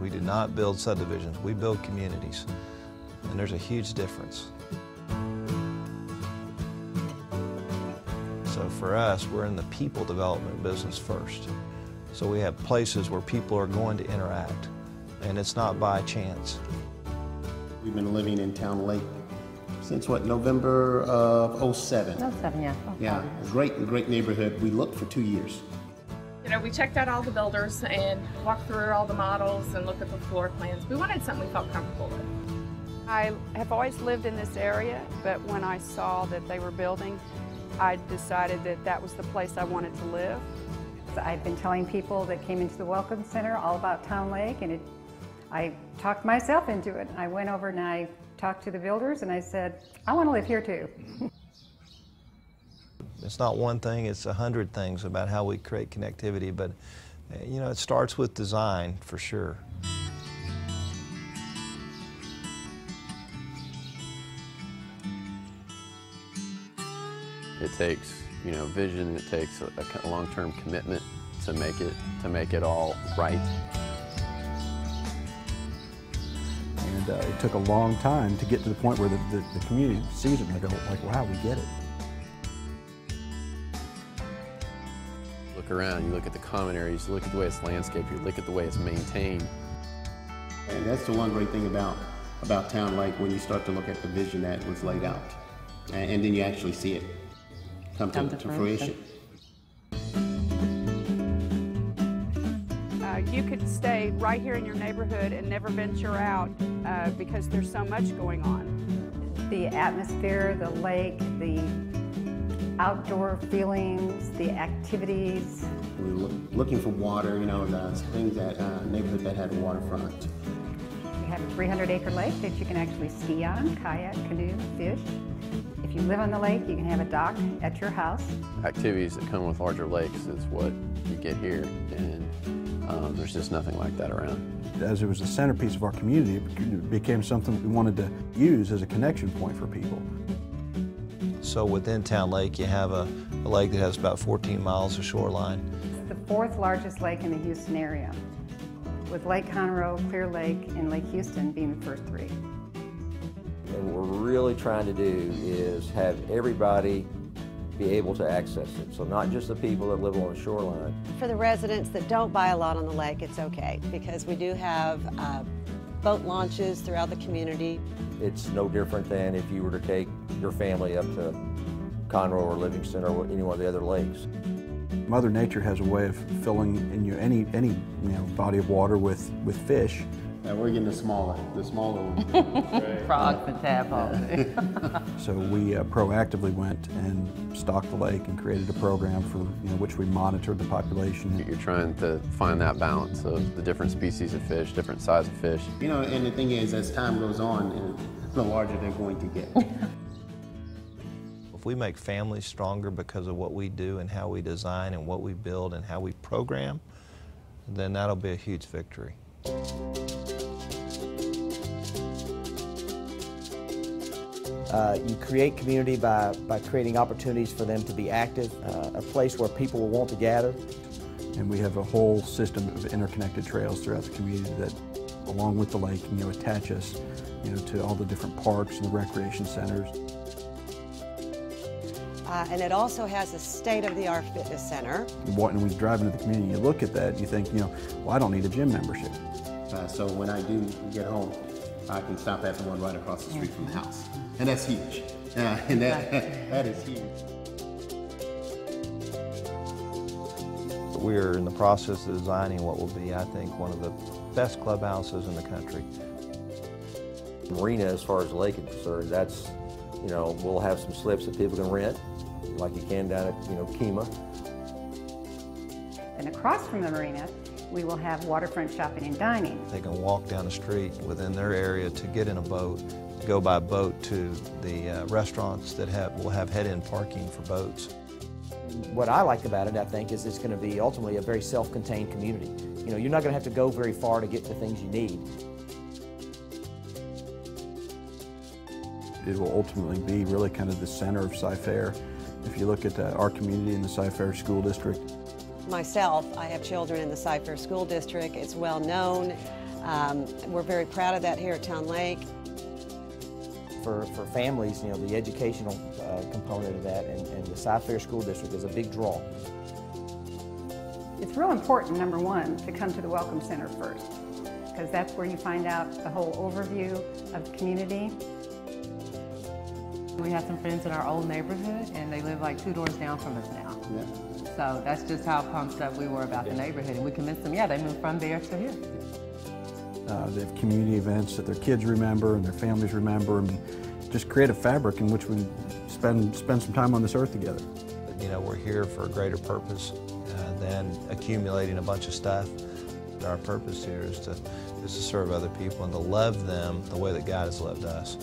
We do not build subdivisions, we build communities. And there's a huge difference. So for us, we're in the people development business first. So we have places where people are going to interact, and it's not by chance. We've been living in Towne Lake since what, November of '07? '07, yeah. Yeah, a great neighborhood. We looked for 2 years. You know, we checked out all the builders and walked through all the models and looked at the floor plans. We wanted something we felt comfortable with. I have always lived in this area, but when I saw that they were building, I decided that that was the place I wanted to live. I've been telling people that came into the Welcome Center all about Towne Lake, and I talked myself into it. I went over and I talked to the builders and I said, I want to live here too. It's not one thing, it's 100 things about how we create connectivity, but you know, it starts with design for sure. It takes, you know, vision, it takes a long-term commitment to make it all right. And it took a long time to get to the point where the community sees it and they go, like, wow, we get it. Look around, you look at the common areas, you look at the way it's landscaped, you look at the way it's maintained. And that's the one great thing about Towne Lake, when you start to look at the vision that was laid out. And then you actually see it come to fruition. You could stay right here in your neighborhood and never venture out because there's so much going on. The atmosphere, the lake, the outdoor feelings, the activities. We were looking for water, you know, the things that neighborhood that had a waterfront. We have a 300-acre lake that you can actually ski on, kayak, canoe, fish. If you live on the lake, you can have a dock at your house. Activities that come with larger lakes is what you get here, and there's just nothing like that around. As it was the centerpiece of our community, it became something we wanted to use as a connection point for people. So within Towne Lake, you have a lake that has about 14 miles of shoreline. It's the fourth largest lake in the Houston area, with Lake Conroe, Clear Lake, and Lake Houston being the first three. And what we're really trying to do is have everybody be able to access it. So not just the people that live on the shoreline. For the residents that don't buy a lot on the lake, it's okay, because we do have boat launches throughout the community. It's no different than if you were to take your family up to Conroe or Livingston or any one of the other lakes. Mother Nature has a way of filling in any body of water with fish. We're getting the smaller one. Frogs and tadpoles. So we proactively went and stocked the lake and created a program for which we monitored the population. You're trying to find that balance of the different species of fish, different size of fish. You know, and the thing is, as time goes on, the larger they're going to get. If we make families stronger because of what we do and how we design and what we build and how we program, then that'll be a huge victory. You create community by creating opportunities for them to be active, a place where people will want to gather. And we have a whole system of interconnected trails throughout the community that, along with the lake, attach us to all the different parks and the recreation centers. And it also has a state-of-the-art fitness center. When we drive into the community, you look at that, you think, well, I don't need a gym membership. So when I do get home, I can stop at the one right across the street from the house. And that's huge. And that is huge. We're in the process of designing what will be, I think, one of the best clubhouses in the country. Marina, as far as the lake is concerned, that's, we'll have some slips that people can rent, like you can down at, Kemah. And across from the marina, we will have waterfront shopping and dining. They can walk down the street within their area to get in a boat, go by boat to the restaurants that will have head-in parking for boats. What I like about it, I think, is it's going to be ultimately a very self-contained community. You're not going to have to go very far to get the things you need. It will ultimately be really kind of the center of Cy-Fair. If you look at our community in the Cy-Fair School District. Myself, I have children in the Cypress School District. It's well known. We're very proud of that here at Towne Lake. For families, you know, the educational component of that and the Cypress School District is a big draw. It's real important, number one, to come to the Welcome Center first, because that's where you find out the whole overview of the community. We have some friends in our old neighborhood, and they live like 2 doors down from us now. Yeah. So that's just how pumped up we were about the neighborhood, and we convinced them, yeah, they moved from there to here. They have community events that their kids remember and their families remember, and just create a fabric in which we spend some time on this earth together. You know, we're here for a greater purpose than accumulating a bunch of stuff. Our purpose here is to serve other people and to love them the way that God has loved us.